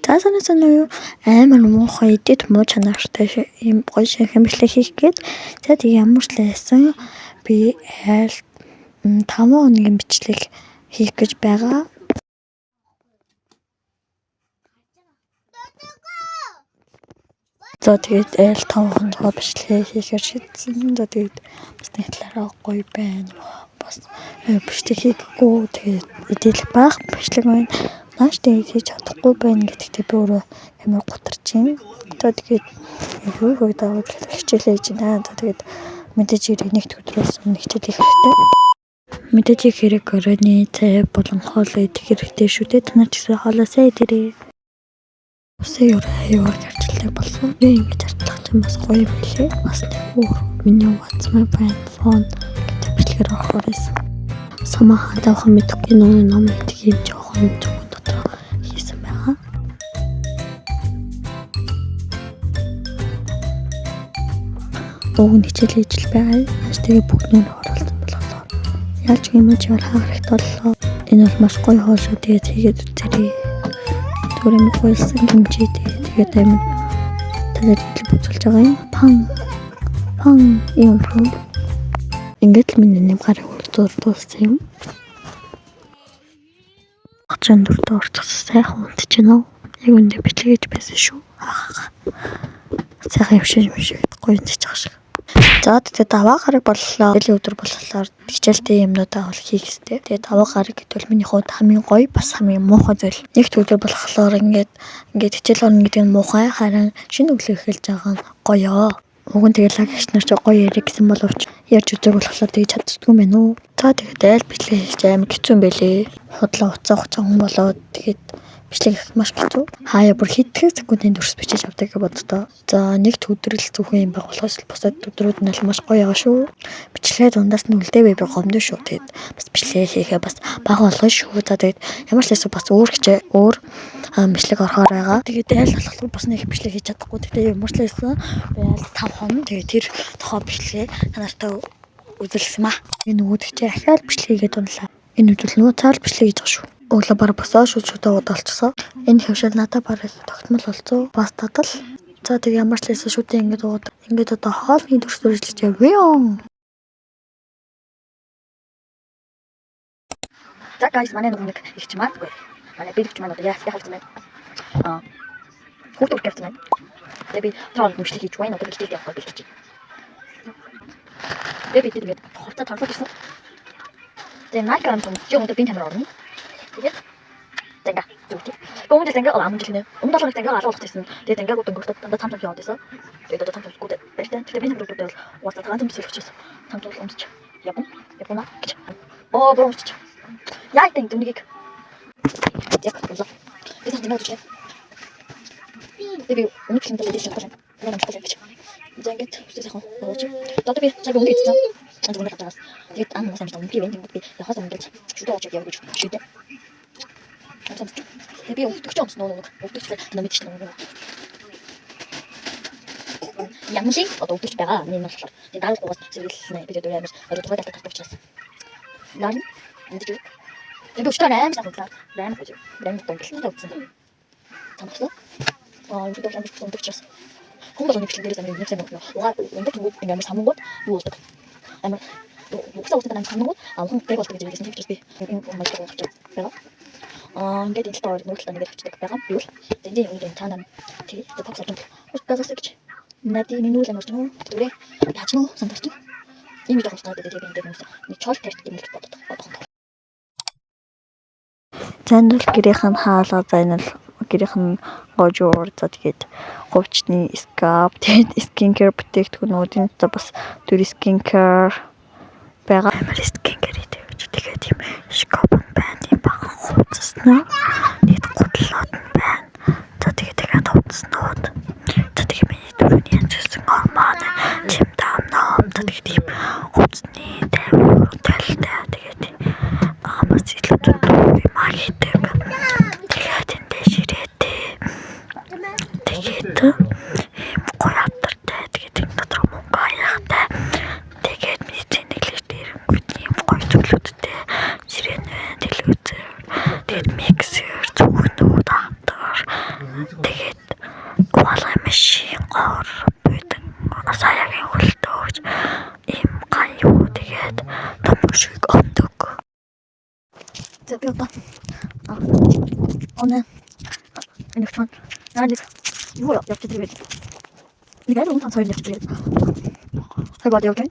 За санаа юу амар муухай эдэт муу чанартай юм гоё шинхэн бичлэг хийх гээд за тэг ямар ч лээсэн би айл 5 хоногийн бичлэг хийх гэж байгаа. За тэгээд айл 5 хоногоо бичлэг хийхээр шийдсэн. За тэгээд бас нэг талаараа гоё байна. Бас бичлэг хийхгүй тэгээд эдэлэх байх бичлэг байна. Нааш тэгээд хийж чадахгүй байна гэдэгтээ би өөрөө амар гутарч байна. За тэгээд юу даваад хичээлээ хийж байна. За тэгээд мэдээж нэгт өдрөөс өмнө хичээл хийх хэрэгтэй. Мэдээж хэрэг оройны цай болон хоол идэх хэрэгтэй шүү дээ. Та нар ч гэсэн хоолоосаа идэрээ. Усын юугаар харьцуулдаг болсон. Би ингэж харьцуулах чинь бас гоё юм билээ. Бас миний What's My Friend Phone гэдэг бичлэгээр орохоор байсан. Самаха давхан мэдхгүй ном гэдэг юм жоохон юм зөвхөн дотор хийсэн байгаа. Уг нь хичээл хийж л байгаа. Нааш тэгээ бүгднээ оруулсан болголоо. Яаж юм ч яар хааграхт боллоо. Энэ бол маш гоё хоол шүү. Тэгээд хийгээд үзээрэй. Төрөм гойлсан гимчээ тэгээд амин тэгээд бүцүүлж байгаа юм. Пан юм руу. Ингээд л миний нэм гарыг дууссан юм. 34-т орчихсон сайхан унтчихно. Яг үндэ бичлэг хийж байсан шүү. Сайхан явшиж гоё унтчих шиг. За тэгээд даваа гараг боллоо. Дэлийн өдөр болохоор хичээлтэй юмнуудаа бол хийх хэрэгтэй. Тэгээд даваа гараг гэдвэл миний хувьд хамгийн гоё бас хамгийн муухай зүйл. Нэгт өдөр болохоор ингээд хичээл орно гэдэг нь муухай, харин шинэ өглөө эхэлж байгаа нь гоёо. Уг нь тэгээд лагч нар ч гоё яриг гэсэн боловч ярьж үзэг болохоор тэгээд чаддгүй юм байна уу. За тэгээд айл бичлэг хийж амар хэцүү юм байлээ. Худлаа уцаа хүн болоод тэгээд бичлэг их маш хэцүү. Хаяа бүр хэдхэн секундын дүрс бичиж авдаг гэж боддоо. За нэгт өдрөл зөвхөн юм байх болохоос бусад өдрүүд нь маш гоё байгаа шүү. Бичлэгээ дундаас нь үлдээвэ би гомдсон шүү. Тэгээд бас бичлэг хийхээ бас бага болгоо шүү. За тэгээд ямар ч байсан бас өөр бичлэг орохоор байгаа. Тэгээд айл болохоор бас нэг бичлэг хийж чадахгүй. Тэгээд ямар ч байсан би айл 5 хоног тэгээд тэр тохоо бичлэгээ танартай үзүүлсэн маа. Энэ үүдгчээ ахаал бичлэг хийгээд унлаа. Энэ үдэл нөгөө цаал бичлэг хийж байгаа шүү. Өглөө бараг босоо шүчүүдээ удалчихсан. Энэ хөвшил надад бараг тогтмол болцоо. Бас татал. За тэг ямар ч лээсэн шүтээ ингээд уудаг. Ингээд одоо хоолны дүрс дүржлэж явъя. За guys манай нэг их чимаа. Манай бэлгч маань одоо яах вэ? Хүүхдүүд гэрт байна. Тэгээд тоон бичлэг хийж байна. Одоо бичлэг явах гэж байна. Тэгээд хувцас торлож ирсэн. Тэгээд найкан том ч юм уу бин тамир орно. Тэгээд зэнга зүгт. Гомд зэнга амж хэлнэ. Өмнө долоо зэнга алуулах гэсэн. Тэгээд зэнга гот өнгөртөд дандаа тамтам яваад байсан. Тэгээд одоо тамтам гот бэлтэн. Тэгээд би тамтам гот уусаа тагаан төсөл өчсөн. Тамтам өмсч. Япона гэж. Бромч. Яа тийм дүнгийг. Яг болоо. Би тамтам өчсөн. Тэгээд өнөглөн дээр дэвшиж байгаа. Ямар ч гэж. Зэнгэт үсээхэн ууч. Одоо би цаг өнгө ийцсэн. Зүгээр хатаас. Тэгээд ам мас амжилт өнгө ивент би яхаас өнгөж шүдэ очиж явж шүдэ. Би өгдөгч юмс нөө өгдөгчлээ намидч нөө. Ямар шиг одоо өгдөгч байгаа. Энэ болохоор тэгээд даалгавраас зэрэглэнэ. Би тэгээд амар оройдгоо далтаа татдаг учраас. Нарын мэдээж. Тэгээд өчтөр амар санагдлаа. Амар гэж. Амар тонглсон тавцсан. Тамагсан. Өчтөр амар тонглчихсан. Хүмүүс нэг бичлэг дээрээс амар нэг сайн байна. Угаа өндөр төгөөд амар самгууд юу болдог. Амар угсаа уусаа самгууд хүн тэг болдог гэж хэлсэн чинь би энэ хүмүүс болж байгаа. Ингээд энэ тоор нүгэлтэн ингээд авчдаг байгаа. Би бол тэндээ юм таанаа тэгээд бокс орсон. Уусаагаас гэж надад минүүл амарч нөө түрээ яаж нөө сандарч. Ийм видео хостаад тэгээд би ингээд нэг чол тест юм л боддог. Чанал гэрийнхэн хаалга зайнал гэрийнхэн гожуур за тэгээд говчны скап тэгээд скинкер бүтээгдэхүүнүүдийн бас төр скинкер байгаа. Амар скинкер тэгээд тийм шкаф байна. Тийм бага хувцаснаа нэг гутлаад байна. За тэгээд хувцаснууд. За тэгээд миний түрүүний янзсан гормон чим таамнаа. Тэгээд тийм хувцсны тайвар талтай тэгээд амас илүү магитэй. Тэгээд энэ ширээтэй. Тэгээд гоё авдартай. Тэгээд энэ дотор мөнгө аяхтай. Тэгээд мэдээний дээр юм гоё зүйлүүдтэй. Ширээнэ телевизээр тэгээд миксер зөвхөн авдар Тэгээд уалгай машин гоор бүдэн саягийн хөлтөөж им гаю тэгээд томшиг ондог. За би одоо энэ хон яг юу явж байгаа юм. Нэг айл унтан цаар явж байгаа. Хайгоо явж байна.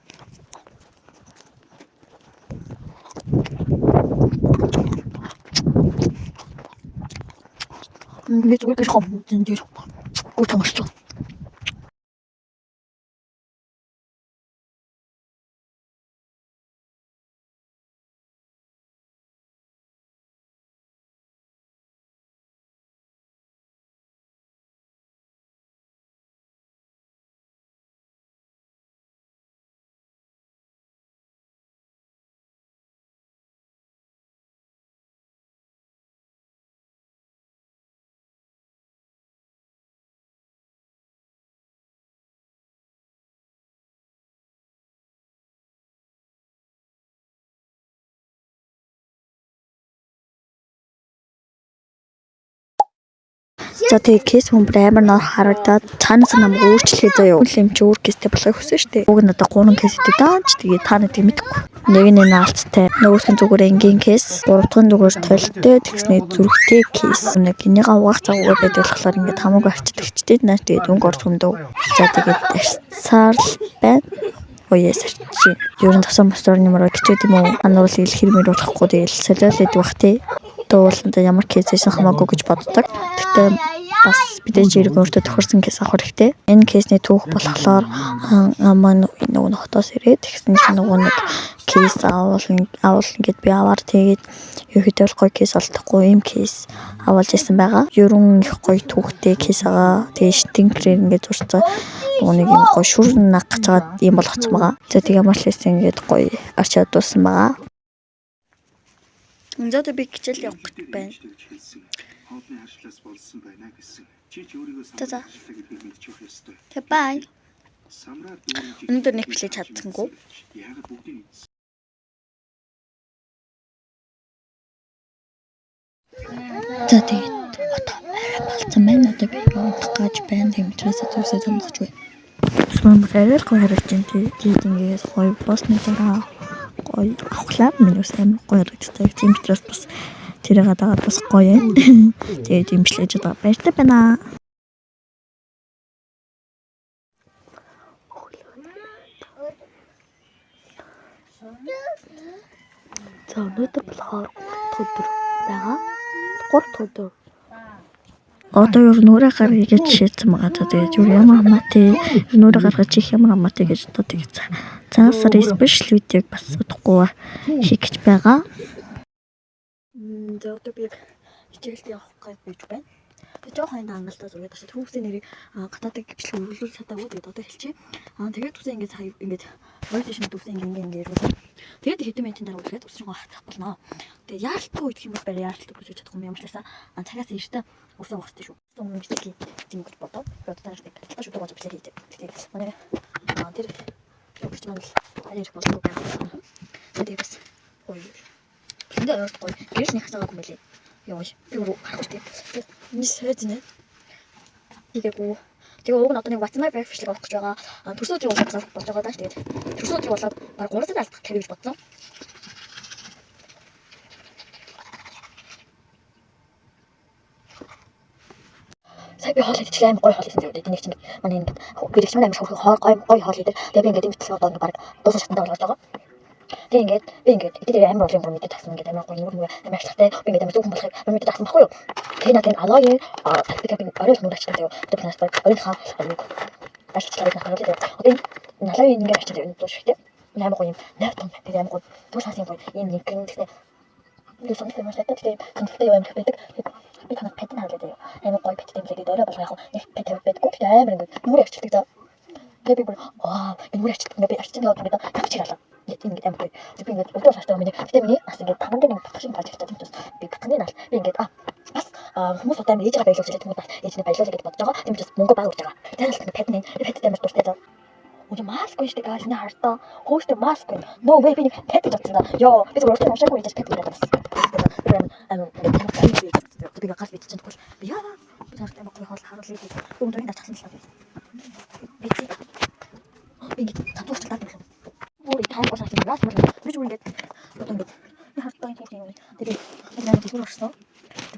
Нэг зүгээр гэж хом дээр утамшгүй. За тэгээ кейс хүмүүр амар нор харагдаад цаанаас намайг өөрчлөхий заяа. Үл юм чи өөр кейстэй болохыг хүсэн шүү дээ. Уг нь одоо 3 кейстэй даач тэгээ та нэг мэдхгүй. Нэг нь наалцтай. Нөгөөх нь зүгээр энгийн кейс, 3 дахь нь зүгээр толтой тэгснээ зүрхтэй кейс. Нэг энийгээ угаах цагаагаар байдаг болохоор ингээд хамаагүй авчдагчтэй наа тэгээд өнгө орж өмдөө. За тэгээд сарл байна. Оёс чи ерөн тасан мостор нэмэр гिचээд юм уу? Ануул ил хэрмээр болохгүй тэгэл солиол идэх бах тий. Дууланда ямар кейс хийсэн хамаагүй гэж боддог. Тэгтээ бас бидээ жирэг өөртөө тохирсон кейс авах хэрэгтэй. Энэ кейсний түүх болохоор маань нөгөө хотоос ирээд тэгсэн чинь нөгөө нэг кейс авуулна гэд би аваар тэгээд ерөөхдөө гоё кейс олдохгүй юм кейс авуулж исэн байгаа. Ерөн их гоё түүхтэй кейс байгаа. Тэгээд штинкрээр ингээд зурцсан нөгөө нэг юм гоё шүр наг гэж байгаа юм болгоцсон байгаа. За тэгээ ямар л хийсэн ингээд гоё арчаад дуусан байгаа. Өнөөдөр би хичээл явах гэж байна. Хоолны харшлаас болсон байна гэсэн. Чи өөрийгөө За. гэдгийг мэдчих ёстой. Тэг бай. Самраар Өнөөдөр нэг билээ чадсангүй. яагаад бүгдийг За тэгээд одоо арай болцсон байна. Одоо би явах гэж байна. Тэмчээс зүсээ замгаж бай. Сүмээр арай гоё харагдаж байна. Тэгээд ингээд гоё босны дараа гоё авахлаа. Миний ус амар гоё харагддаг. Тэмчээс бас тэрийг дагаад бас гоё юм. Тэгээд имжлэж одоо баяртай байна. За өнөөдөр болохоор 3 өдөр байгаа. 3 өдөр. Одоо ер нь өөрөө гаргая гэж шийдсэн байгаа. Тэгээд юу ямар хамаатай өөрөө гаргаж их ямар хамаатай гэж одоо тэгээд цаасаар спешиал видеог бас удахгүй хийх гэж байгаа. За одоо би хичээлд явах гэж байж байна. Тэгээд жоохон хангалттай зүгээр бас түүхсийн нэрийг гадаадаг гिचлэг өргөлүүлж чадаагүй. Тэгээд одоо хэлчихье. Тэгээд түүхсийн ингээд сая ингээд orientation түүхсийн ингээд тэгээд хэдэн минутын дараа үлдээд өсрөнгөө хатах болно. Тэгээд яалтгүй идэх юм бол барь яалтгүй гэж чадахгүй юм ямарчлаасаа цагаас иртэ өсөө ухстай шүү. Өмнө бичлэг тийм гэж бодоод би одоо тааштай талбай шууд байгаа бичлэг хийдэг. Тэгээд манай тэр өгч маань харин их болов уу гэх юм. Тэгээд бас гоё. Тэндээ ойлгохгүй гэрэлний хасаагүй юм билий. Яа би өөрөө гарах тийм. Миний сэжнэ. Игээгүй. Тэгээ уг нь одоо нэг WhatsApp бичлэг авах гэж байгаа. Төрсөн өдрийн болоод болж байгаа даа. Тэгээд төрсөн өдрийн болоод баг 3 сар алдах тавьж бодсон. Сая би хоол идэж амар гоё хоол хийсэн зүйл. Энийг чинь манай ингээд гэрэгч маань амар хөрхөн гоё хоол хийдэг. Тэгээ би ингээд энэ бичлэг одоо баг дуусах шатндаа болгож байгаа. Тэгээ би ингээд эдгээр амар олон юм мэдээд тагсан ингээд амар гоё юм амар ашигтай би ингээд амар зөвхөн болохыг мэдээд тагсан баггүй юу. Тэгээ надад алаагийн би орой нүд ачдаг тэгээ одоо би настай оройнхаа нэг ашигтай хараад тэгээ одоо налын ингээд ачдаг юм дуу шигтэй амар гоё юм найртан тэгээ амар гоё түр хасан гоё юм нэг гэн тэгээ би сонирхож байна тэгээ конфликт юм байдаг би танад пэтэн хаалгаа тэгээ амар гоё пэтэн тэгээд орой болох яг нэг пэт байдаггүй тэгээ амар ингээд нүрэ ачдаг за тэгээ би бүр нүрэ ачдаг ингээд би ачдаг яваад ингээд тавчиралаа ингээд амар гоё би ингээд өдөр шаардсан миний тэгээ миний бас ингээд таман дээр нэг багшин болж ирсэн юм би битгний наал би ингээд бас хүмүүс удаа ээж байгаа байлуулж байгаа хүмүүс бас ээжний байлуулж гэж бодож байгаа. Тийм учраас мөнгө баг урж байгаа. Тэр л пэтний амар дуртай зав. 우리 마스크 있을 때가 그냥 할다. 호스트 마스크. 너 왜 그냥 패드 줬잖아. 야, 그래서 우리 어떻게 하고 이제 패드 줬어. 그러면 우리가 가서 밑에 좀 미안. 그냥 그때 먹고 하루 일기. 그럼 또 hin다 자신 있어. 미치. 이게 잡고 싶다. 우리 다음 거 사진 나 정말 왜 좋은 게 어떤 게 할다 이렇게 되게 그냥 뒤로 왔어.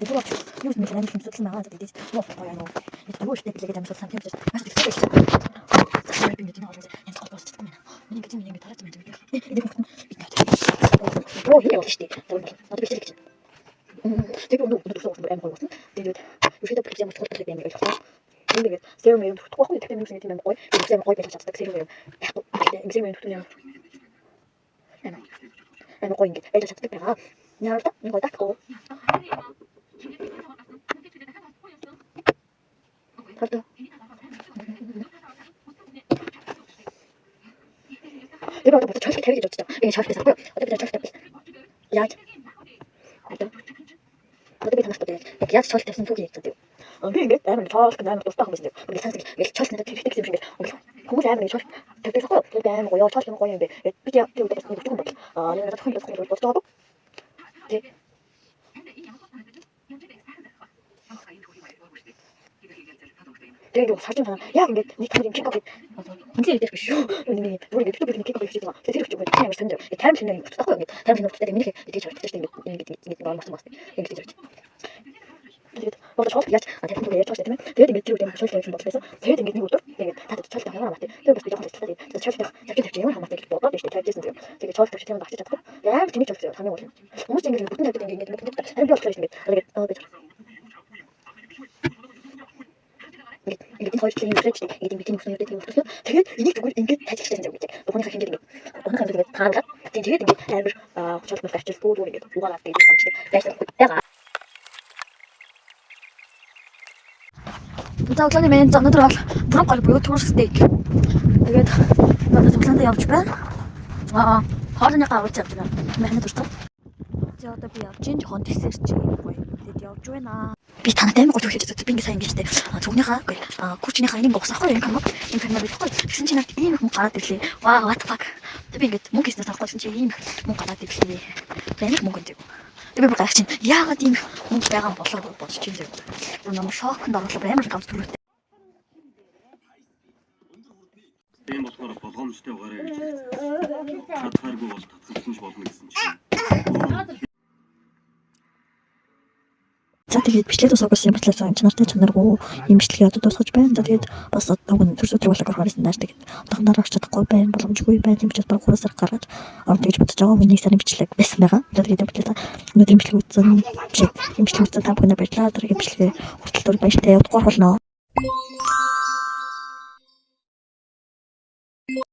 뒤로 왔어. 요즘 그냥 좀 쏟지 마. 되게 뭐 뭐야 너. 이거 뭐 시대 되게 잠시 상태 없어. 맞아 되게 있어. 사실 빈 얘기 나와서 그냥 더 버스 듣고 그냥 그쯤 얘기 달았으면 되게 이게 무슨 뭐 이게 어떻게 나도 비슷하게 되게 오늘 또 무슨 뭐 먹었어? 되게 요새도 그렇게 뭐 저것도 되게 매일 쳤어. 근데 세rum이 또 하고 되게 무슨 얘기면 거의 세rum 거의 배차 쳤다 세rum이 약간 이게 세rum이 또 그냥 아니 거의 이게 배차 쳤다 배가 나왔다 이거 딱 그거 맞다. 내가 어떤 무슨 절대 대위죠 진짜 이게 절대 됐고요. 어떻게 절대 됐고 야 어떻게 다났을 때 야 절대 됐으면 속이 있었대요. 근데 나는 절대 나는 또 스타하고 있는데 우리 산책이 왜 절대 나도 되게 되게 생겼어. 공부 잘하면 절대 되게 섞어요. 절대 먹어요. 절대 먹어야 되는데 그냥 되게 조금 먹게 내가 처음에 속이 좀 하고 네. 되게 살찐 사람 야 근데 니 카메라 킥하고 인생이 되고 싶어 근데 우리 유튜브 킥하고 싶어 되게 좀 그냥 있는데 다른 생각이 없었고 다른 생각 없을 때 이렇게 되게 잘 됐을 때 이게 마음 맞는 것 같아 이게 되게 뭐 저렇게 야지 대통령 얘기 쳤을 때면 되게 밑으로 되는 절대 좀 먹혀서 되게 되는 것도 되게 다들 절대 하나 맞대 되게 무슨 이런 거 있을 때 절대 되게 되게 하나 맞대 뭐 어떤 때 되게 되게 절대 되게 맞지 않고 야 재밌게 쳤어요 다음에 오늘 너무 재밌게 무슨 날 때 되게 되게 아니 몇 개 있는 게 되게 이게 거의 되게 그랬지 이게 밑에 무슨 일이 되게 없었어 되게 이게 그걸 이게 다시 시작된 적 있지 너네가 생기는 게 너네가 되게 다 알아 되게 되게 앨범 저렇게 막 같이 보고 이게 뭐가 나한테 이게 삼치 그래서 내가 Tahu ni main tak natural. Bukan kalau buat tour steak. Jadi, pada tu nanti yang cuba. Harusnya kau cakap juga. Mana tu stop? Jadi tapi yang change kontes sih. Jadi yang cuba na. Би танай таймаг гол хэлж байгаа. Би ингэ сайн ингэж тэ. Зүгнийхаа кучныхаа энийг босоохоо юм хамаг. Ийм фермер бихгүй. Тэгсэн чинь ийм их мөнгө гараад ирлээ. Ваа, what the fuck. Тэг би ингэ мөнгө хийснээс авахгүй чинь ийм их мөнгө гараад ирлээ. Бэнийх мөнгө энэ. Тэг би бүр гайхаж чинь яагаад ийм мөнгө байгаа болоо гэж бодож чинь зэ. Бүр нам шокнд оруулаад амар ганц төрөлтэй. Тийм болохоор болгоомжтой угаарай гэж чадхааргүй бол татгалзсан ч болно гэсэн чинь. За тэгээд бичлэг тусаагүй юм батлаа энэ нартай чанаргүй юм бичлэгээ одоо дуусгаж байна. За тэгээд бас одоо төрс өдрөг болоо харсан даа тэгээд дахнаар авч чадахгүй байна, боломжгүй байна юм чи баг 3 сар гаргаж орж тэгж бодож байгаа. Миний сарын бичлэг байсан байгаа. За тэгээд бичлэг өнөөдөр бичлэг үзсэн. Бичлэг үзсэн та бүхэнд баярлалаа. Тэгээд бичлэгээ хүртэл баяртай удахгүй болно.